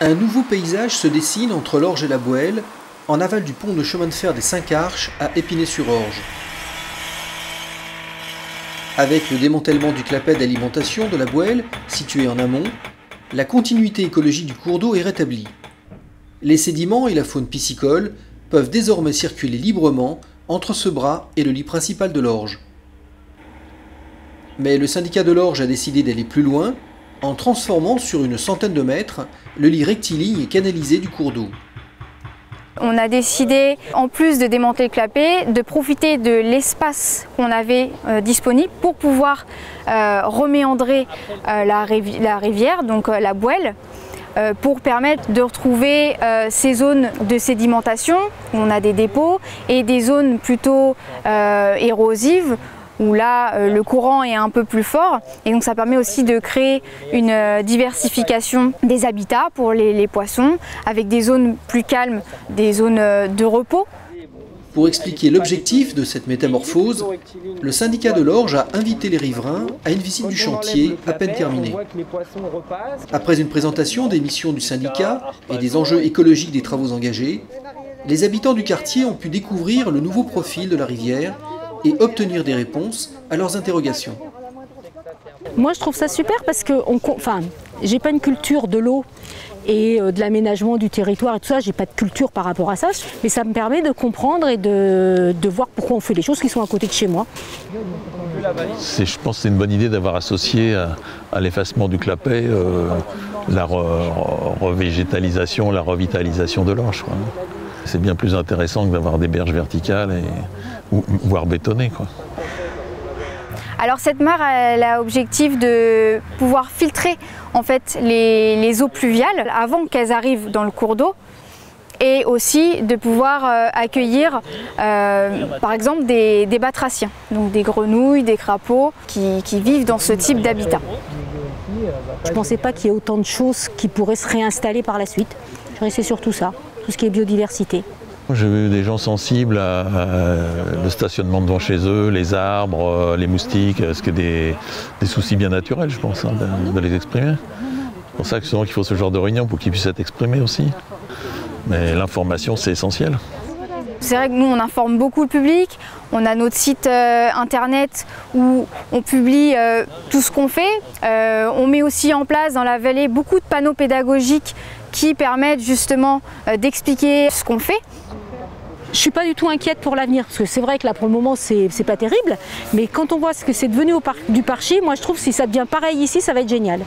Un nouveau paysage se dessine entre l'Orge et la Bouelle, en aval du pont de chemin de fer des 5 Arches à Épinay-sur-Orge. Avec le démantèlement du clapet d'alimentation de la Bouelle, situé en amont, la continuité écologique du cours d'eau est rétablie. Les sédiments et la faune piscicole peuvent désormais circuler librement entre ce bras et le lit principal de l'Orge. Mais le syndicat de l'Orge a décidé d'aller plus loin en transformant sur une centaine de mètres le lit rectiligne et canalisé du cours d'eau. On a décidé, en plus de démanteler le clapet, de profiter de l'espace qu'on avait disponible pour pouvoir reméandrer la rivière, donc la Bouelle, pour permettre de retrouver ces zones de sédimentation où on a des dépôts et des zones plutôt érosives où là le courant est un peu plus fort, et donc ça permet aussi de créer une diversification des habitats pour les poissons, avec des zones plus calmes, des zones de repos. Pour expliquer l'objectif de cette métamorphose, le syndicat de l'Orge a invité les riverains à une visite du chantier à peine terminée. Après une présentation des missions du syndicat et des enjeux écologiques des travaux engagés, les habitants du quartier ont pu découvrir le nouveau profil de la rivière et obtenir des réponses à leurs interrogations. Moi je trouve ça super parce que j'ai pas une culture de l'eau et de l'aménagement du territoire et tout ça, j'ai pas de culture par rapport à ça, mais ça me permet de comprendre et de voir pourquoi on fait les choses qui sont à côté de chez moi. Je pense que c'est une bonne idée d'avoir associé à l'effacement du clapet la revégétalisation, la revitalisation de l'Orge. C'est bien plus intéressant que d'avoir des berges verticales, voire bétonnées, quoi. Alors cette mare, elle a l'objectif de pouvoir filtrer en fait les eaux pluviales avant qu'elles arrivent dans le cours d'eau, et aussi de pouvoir accueillir par exemple des batraciens, donc des grenouilles, des crapauds qui vivent dans ce type d'habitat. Je ne pensais pas qu'il y ait autant de choses qui pourraient se réinstaller par la suite. C'est surtout ça, tout ce qui est biodiversité. J'ai vu des gens sensibles à le stationnement devant chez eux, les arbres, les moustiques, ce qui est des soucis bien naturels, je pense, de les exprimer. C'est pour ça que souvent qu'il faut ce genre de réunion pour qu'ils puissent être exprimés aussi. Mais l'information, c'est essentiel. C'est vrai que nous, on informe beaucoup le public. On a notre site internet où on publie tout ce qu'on fait. On met aussi en place dans la vallée beaucoup de panneaux pédagogiques qui permettent justement d'expliquer ce qu'on fait. Je ne suis pas du tout inquiète pour l'avenir, parce que c'est vrai que là pour le moment c'est pas terrible, mais quand on voit ce que c'est devenu du Parchi, moi je trouve que si ça devient pareil ici, ça va être génial.